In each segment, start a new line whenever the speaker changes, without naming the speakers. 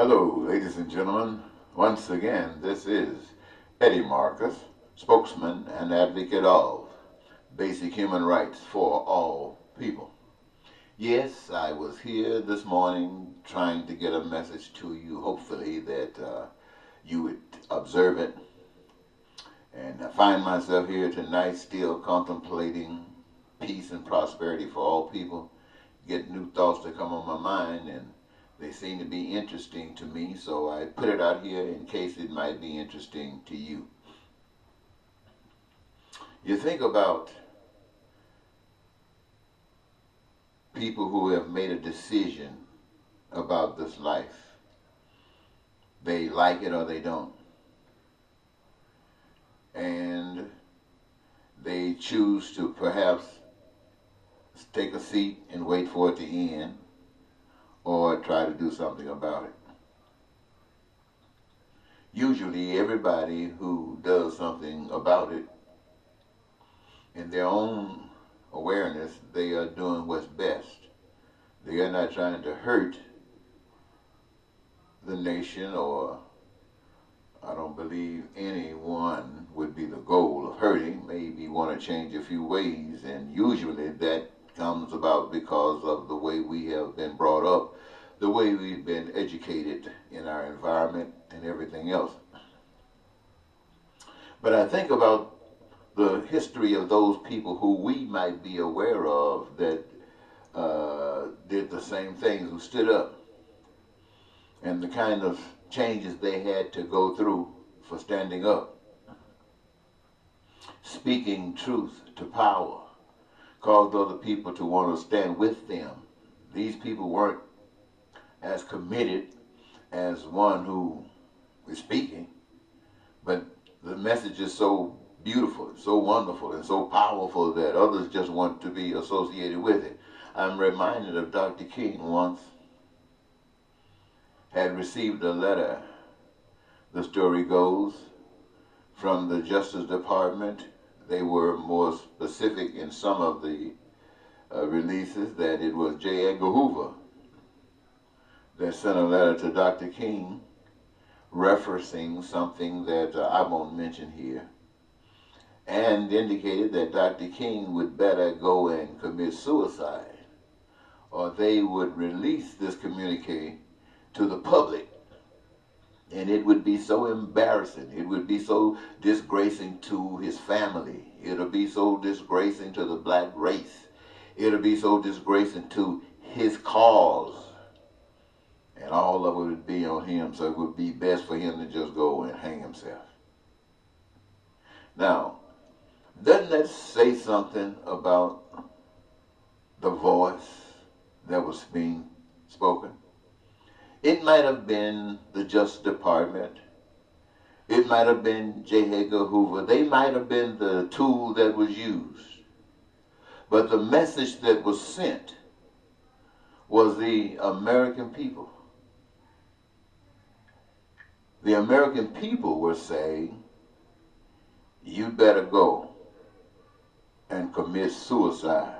Hello, ladies and gentlemen. Once again, this is Eddie Marcus, spokesman and advocate of basic human rights for all people. Yes, I was here this morning trying to get a message to you, hopefully that you would observe it. And I find myself here tonight still contemplating peace and prosperity for all people, get new thoughts to come on my mind, and they seem to be interesting to me, so I put it out here in case it might be interesting to you. You think about people who have made a decision about this life. They like it or they don't. And they choose to perhaps take a seat and wait for it to end, or try to do something about it. Usually everybody who does something about it, in their own awareness, they are doing what's best. They are not trying to hurt the nation, or I don't believe anyone would be the goal of hurting. Maybe want to change a few ways, and usually that comes about because of the way we have been brought up, the way we've been educated in our environment and everything else. But I think about the history of those people who we might be aware of that did the same things, who stood up, and the kind of changes they had to go through for standing up, speaking truth to power, caused other people to want to stand with them. These people weren't as committed as one who is speaking, but the message is so beautiful, so wonderful, and so powerful that others just want to be associated with it. I'm reminded of Dr. King once had received a letter, the story goes, from the Justice Department. They were more specific in some of the releases that it was J. Edgar Hoover that sent a letter to Dr. King referencing something that I won't mention here, and indicated that Dr. King would better go and commit suicide, or they would release this communique to the public. And it would be so embarrassing. It would be so disgracing to his family. It'll be so disgracing to the black race. It'll be so disgracing to his cause. And all of it would be on him. So it would be best for him to just go and hang himself. Now, doesn't that say something about the voice that was being spoken? It might have been the Justice Department. It might have been J. Edgar Hoover. They might have been the tool that was used. But the message that was sent was the American people. The American people were saying, you better go and commit suicide,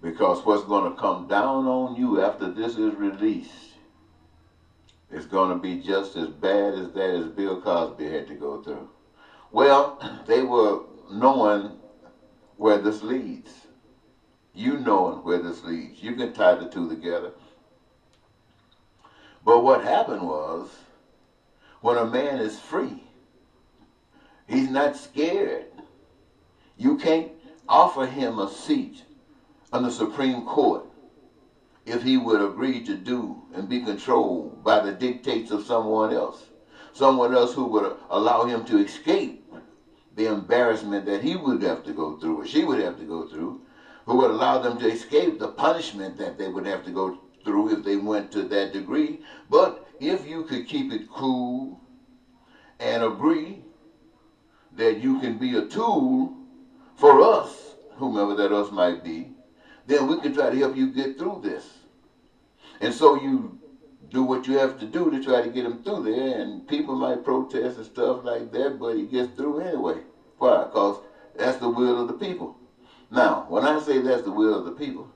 because what's going to come down on you after this is released, it's going to be just as bad as that as Bill Cosby had to go through. Well, they were knowing where this leads. You knowing where this leads. You can tie the two together. But what happened was, when a man is free, he's not scared. You can't offer him a seat on the Supreme Court if he would agree to do and be controlled by the dictates of someone else who would allow him to escape the embarrassment that he would have to go through, or she would have to go through, who would allow them to escape the punishment that they would have to go through if they went to that degree. But if you could keep it cool and agree that you can be a tool for us, whomever that us might be, then we can try to help you get through this. And so you do what you have to do to try to get him through there, and people might protest and stuff like that, but he gets through anyway. Why? Because that's the will of the people. Now, when I say that's the will of the people,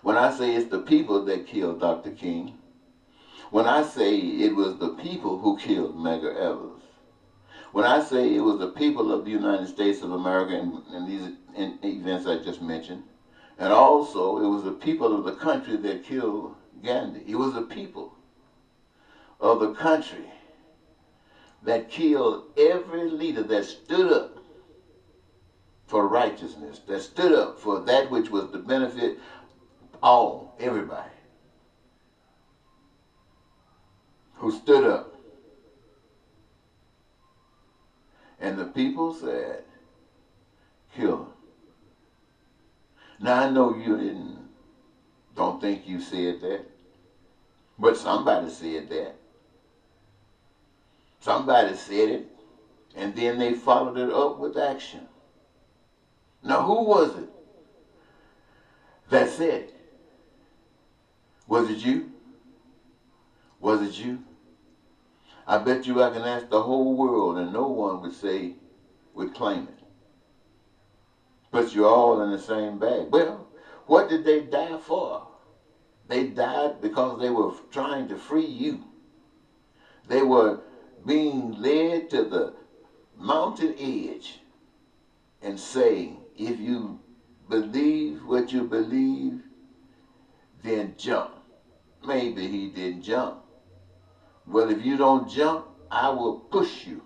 when I say it's the people that killed Dr. King, When I say it was the people who killed Medgar Evers, when I say it was the people of the United States of America in these events I just mentioned, and also it was the people of the country that killed Gandhi. It was the people of the country that killed every leader that stood up for righteousness, that stood up for that which was to benefit all, everybody, who stood up. And the people said, kill him. Now I know you don't think you said that, but somebody said that. Somebody said it, and then they followed it up with action. Now who was it that said it? Was it you? Was it you? I bet you I can ask the whole world and no one would claim it. But you're all in the same bag. Well, what did they die for? They died because they were trying to free you. They were being led to the mountain edge and saying, if you believe what you believe, then jump. Maybe he didn't jump. Well, if you don't jump, I will push you.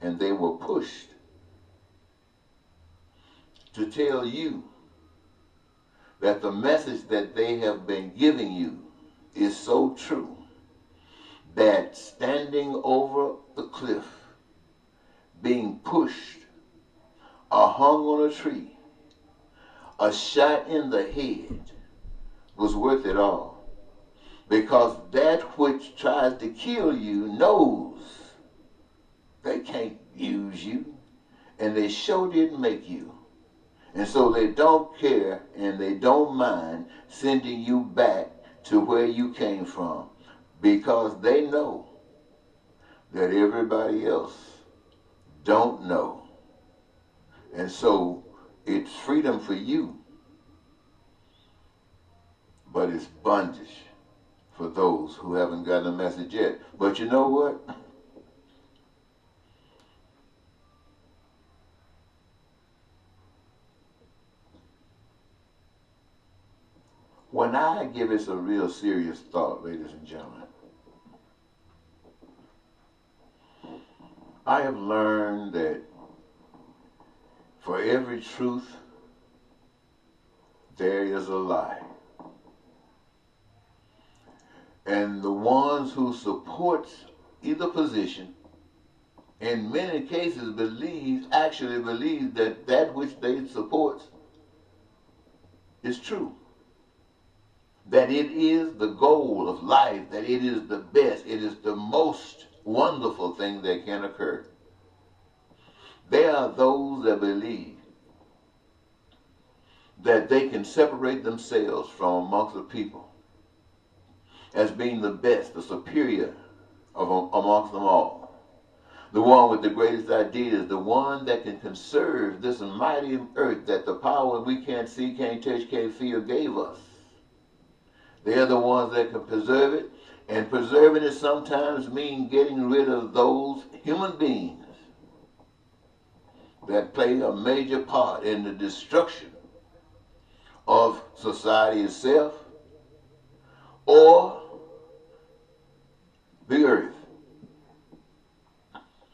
And they were pushed to tell you that the message that they have been giving you is so true that standing over the cliff, being pushed, or hung on a tree, a shot in the head was worth it all. Because that which tries to kill you knows they can't use you, and they sure didn't make you. And so they don't care and they don't mind sending you back to where you came from, because they know that everybody else don't know. And so it's freedom for you, but it's bondage for those who haven't gotten the message yet. But you know what? When I give it some real serious thought, ladies and gentlemen, I have learned that for every truth, there is a lie. And the ones who support either position, in many cases actually believe that that which they support is true. That it is the goal of life, that it is the best, it is the most wonderful thing that can occur. There are those that believe that they can separate themselves from amongst the people as being the best, the superior amongst them all. The one with the greatest ideas, the one that can conserve this mighty earth that the power we can't see, can't touch, can't feel gave us. They are the ones that can preserve it, and preserving it sometimes means getting rid of those human beings that play a major part in the destruction of society itself or the earth.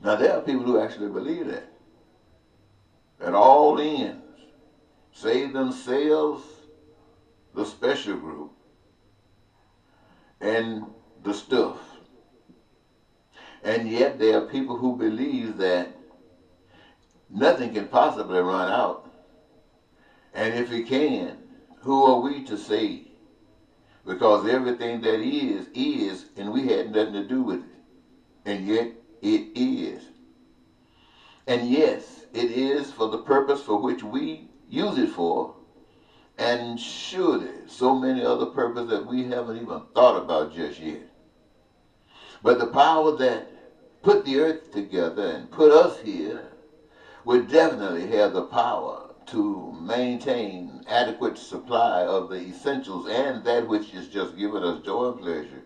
Now there are people who actually believe that. At all ends, save themselves, the special group, and the stuff. And yet there are people who believe that nothing can possibly run out. And if it can, who are we to say? Because everything that is, and we had nothing to do with it. And yet it is. And yes, it is for the purpose for which we use it for, and surely so many other purposes that we haven't even thought about just yet. But the power that put the earth together and put us here would definitely have the power to maintain adequate supply of the essentials and that which is just giving us joy and pleasure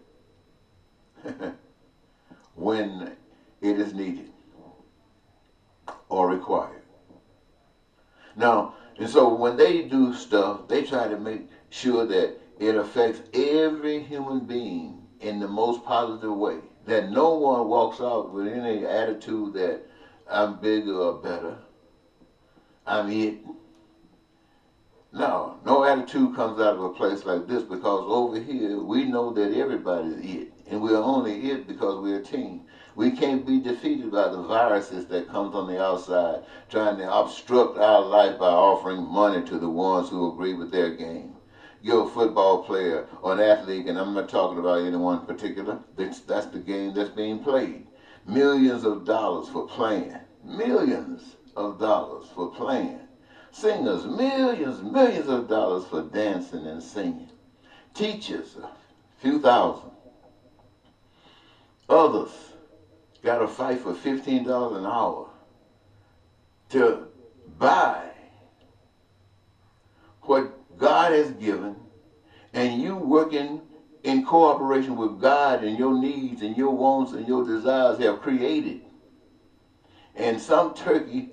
when it is needed or required. Now, and so when they do stuff, they try to make sure that it affects every human being in the most positive way. That no one walks out with any attitude that I'm bigger or better, I'm it. No attitude comes out of a place like this, because over here we know that everybody's it, and we're only it because we're a team. We can't be defeated by the viruses that comes on the outside trying to obstruct our life by offering money to the ones who agree with their game. You're a football player or an athlete, and I'm not talking about anyone in particular. That's the game that's being played. Millions of dollars for playing. Millions of dollars for playing. Singers, millions of dollars for dancing and singing. Teachers, a few thousand. Others got to fight for $15 an hour to buy what God has given, and you working in cooperation with God, and your needs and your wants and your desires have created. And some turkey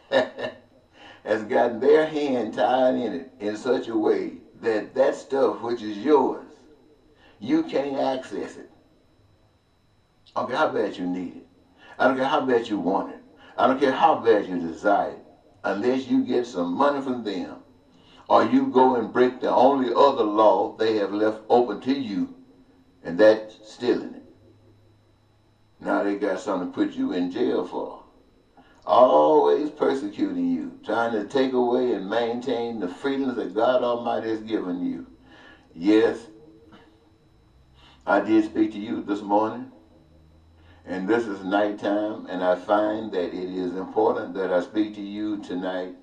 has gotten their hand tied in it in such a way that that stuff which is yours, you can't access it. I don't care how bad you need it. I don't care how bad you want it. I don't care how bad you desire it. Unless you get some money from them, or you go and break the only other law they have left open to you, and that's stealing it. Now they got something to put you in jail for. Always persecuting you, trying to take away and maintain the freedoms that God Almighty has given you. Yes, I did speak to you this morning, and this is nighttime, and I find that it is important that I speak to you tonight,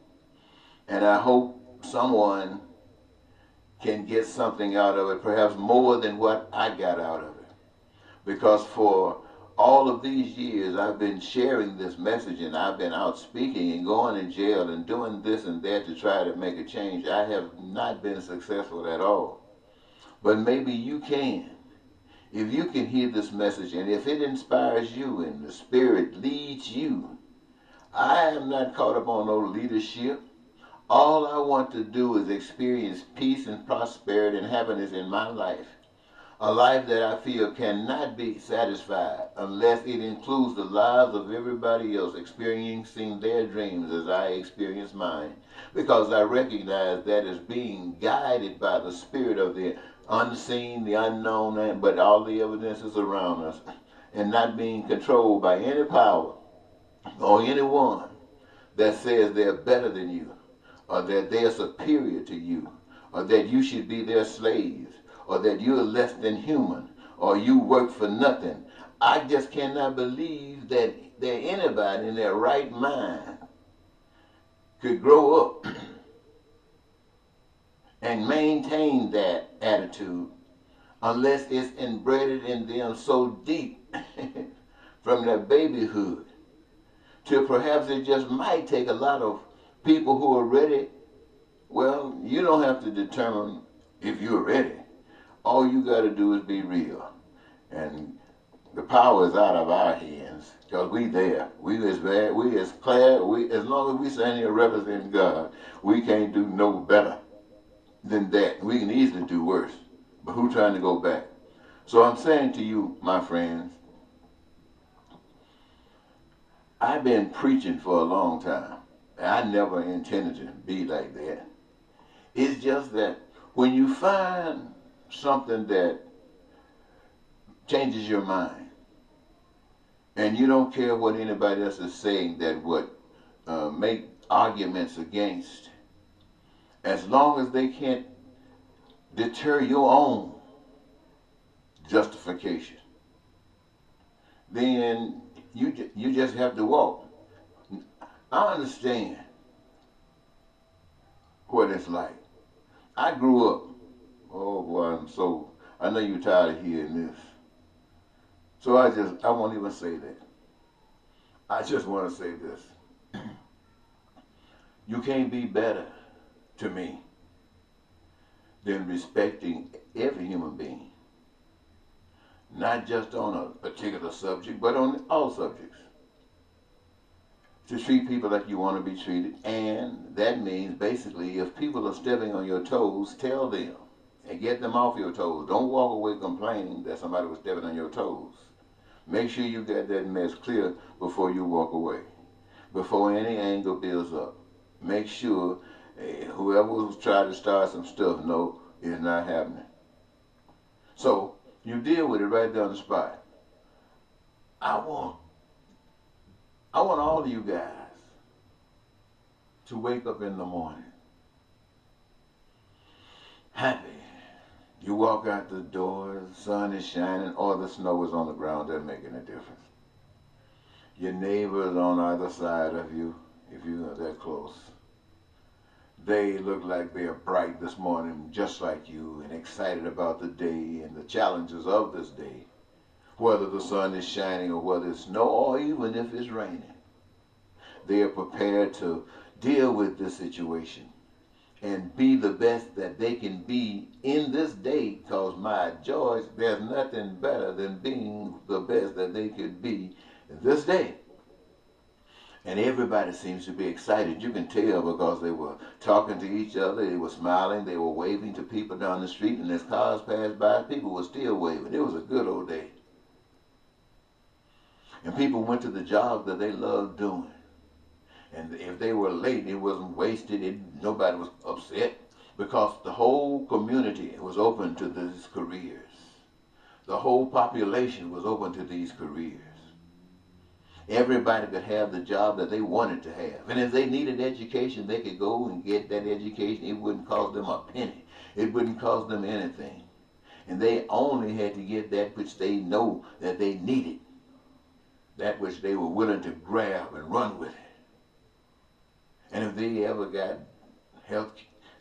and I hope someone can get something out of it, perhaps more than what I got out of it. Because for all of these years I've been sharing this message, and I've been out speaking and going in jail and doing this and that to try to make a change. I have not been successful at all. But maybe you can. If you can hear this message, and if it inspires you and the Spirit leads you. I am not caught up on no leadership. All I want to do is experience peace and prosperity and happiness in my life. A life that I feel cannot be satisfied unless it includes the lives of everybody else experiencing their dreams as I experience mine. Because I recognize that as being guided by the Spirit of the unseen, the unknown, but all the evidences around us, and not being controlled by any power or anyone that says they're better than you, or that they're superior to you, or that you should be their slaves, or that you're less than human, or you work for nothing. I just cannot believe that anybody in their right mind could grow up and maintain that attitude unless it's embedded in them so deep from their babyhood till perhaps it just might take a lot of people who are ready. Well, you don't have to determine if you're ready. All you got to do is be real. And the power is out of our hands because we there. We as bad, we as clear, as long as we stand here representing God, we can't do no better than that. We can easily do worse. But who trying to go back? So I'm saying to you, my friends, I've been preaching for a long time. I never intended to be like that. It's just that when you find something that changes your mind, and you don't care what anybody else is saying that would make arguments against, as long as they can't deter your own justification, then you just have to walk. I understand what it's like. I grew up. Oh boy, I know you're tired of hearing this. So I won't even say that. I just want to say this. You can't be better to me than respecting every human being, not just on a particular subject, but on all subjects. To treat people like you want to be treated, and that means basically if people are stepping on your toes, tell them and get them off your toes. Don't walk away complaining that somebody was stepping on your toes. Make sure you get that mess clear before you walk away, before any anger builds up. Make sure whoever was trying to start some stuff, no, it's not happening. So you deal with it right there on the spot. I want all of you guys to wake up in the morning happy. You walk out the door, the sun is shining, or the snow is on the ground, doesn't make any difference. Your neighbor is on either side of you, if you are that close. They look like they're bright this morning, just like you, and excited about the day and the challenges of this day, whether the sun is shining or whether it's snow, or even if it's raining. They are prepared to deal with this situation and be the best that they can be in this day, because my George, there's nothing better than being the best that they could be this day. And everybody seems to be excited. You can tell because they were talking to each other, they were smiling, they were waving to people down the street, and as cars passed by, people were still waving. It was a good old day. And people went to the job that they loved doing. And if they were late, it wasn't wasted. Nobody was upset because the whole community was open to these careers. The whole population was open to these careers. Everybody could have the job that they wanted to have. And if they needed education, they could go and get that education. It wouldn't cost them a penny. It wouldn't cost them anything. And they only had to get that which they know that they needed, that which they were willing to grab and run with it. And if they ever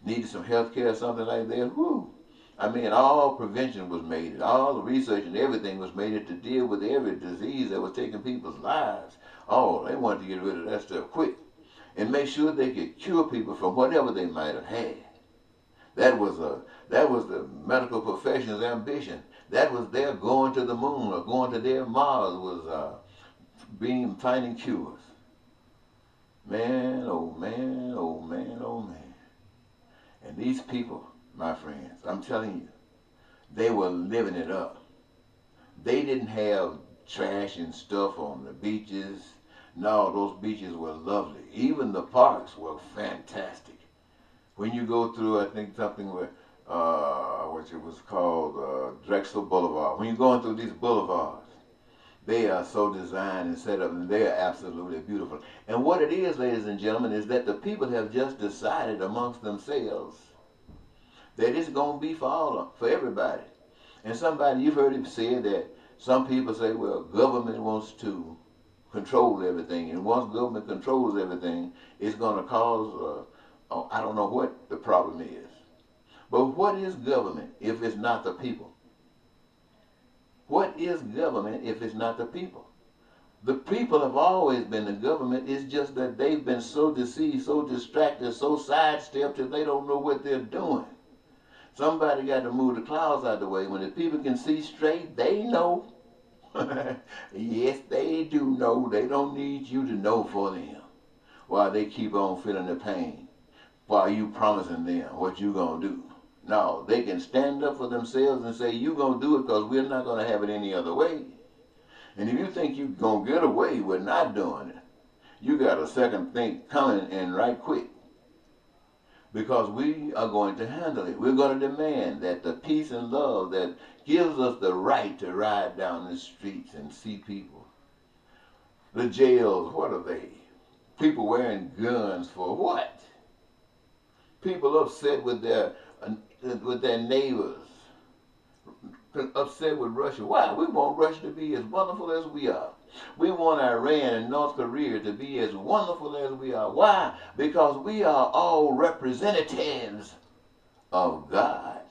needed some health care or something like that, whoo. I mean, all prevention was made. All the research and everything was made to deal with every disease that was taking people's lives. Oh, they wanted to get rid of that stuff quick and make sure they could cure people from whatever they might have had. That was the medical profession's ambition. That was their going to the moon or going to their Mars, was finding cures. Man, oh man, oh man, oh man. And these people, my friends, I'm telling you, they were living it up. They didn't have trash and stuff on the beaches. No, those beaches were lovely. Even the parks were fantastic. When you go through, I think something with, which it was called Drexel Boulevard. When you're going through these boulevards, they are so designed and set up, and they are absolutely beautiful. And what it is, ladies and gentlemen, is that the people have just decided amongst themselves that it's going to be for everybody. And somebody, you've heard him say that some people say, well, government wants to control everything. And once government controls everything, it's going to cause, I don't know what the problem is. But what is government if it's not the people? What is government if it's not the people? The people have always been the government. It's just that they've been so deceived, so distracted, so sidestepped that they don't know what they're doing. Somebody got to move the clouds out of the way. When the people can see straight, they know. Yes, they do know. They don't need you to know for them while they keep on feeling the pain, while you promising them what you going to do. No, they can stand up for themselves and say, you're going to do it because we're not going to have it any other way. And if you think you're going to get away with not doing it, you got a second think coming and right quick. Because we are going to handle it. We're going to demand that the peace and love that gives us the right to ride down the streets and see people. The jails, what are they? People wearing guns for what? People upset with their neighbors, upset with Russia. Why? We want Russia to be as wonderful as we are. We want Iran and North Korea to be as wonderful as we are. Why? Because we are all representatives of God.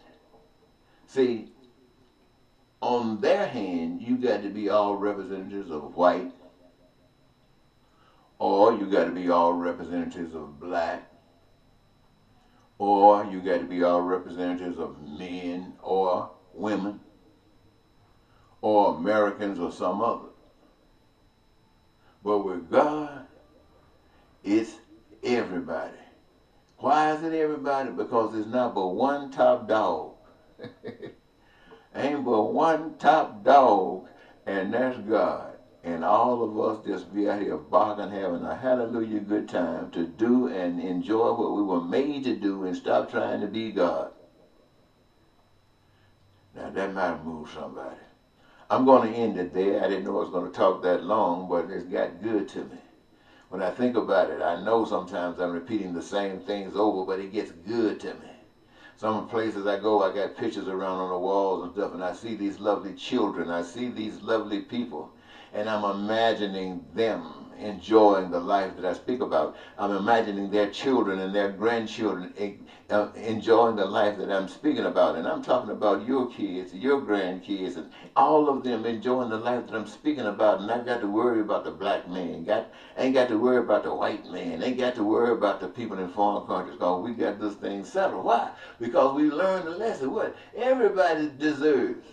See, on their hand, you got to be all representatives of white, or you got to be all representatives of black, or you got to be all representatives of men or women or Americans or some other. But with God, it's everybody. Why is it everybody? Because there's not but one top dog. Ain't but one top dog, and that's God. And all of us just be out here barking, having a hallelujah good time to do and enjoy what we were made to do and stop trying to be God. Now that might move somebody. I'm going to end it there. I didn't know I was going to talk that long, but it's got good to me. When I think about it, I know sometimes I'm repeating the same things over, but it gets good to me. Some places I go, I got pictures around on the walls and stuff, and I see these lovely children. I see these lovely people, and I'm imagining them enjoying the life that I speak about. I'm imagining their children and their grandchildren enjoying the life that I'm speaking about. And I'm talking about your kids, your grandkids, and all of them enjoying the life that I'm speaking about. And I've got to worry about the black man. Ain't got to worry about the white man. Ain't got to worry about the people in foreign countries, because we got this thing settled. Why? Because we learned the lesson. What? Everybody deserves.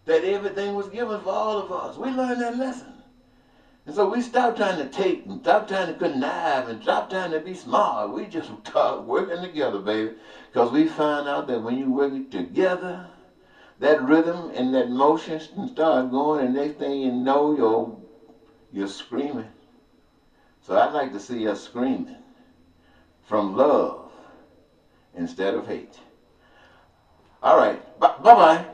That everything was given for all of us. We learned that lesson. And so we stopped trying to take and stop trying to connive and stop trying to be smart. We just start working together, baby. Because we found out that when you work together, that rhythm and that motion start going, and next thing you know, you're screaming. So I'd like to see us screaming from love instead of hate. All right. Bye-bye.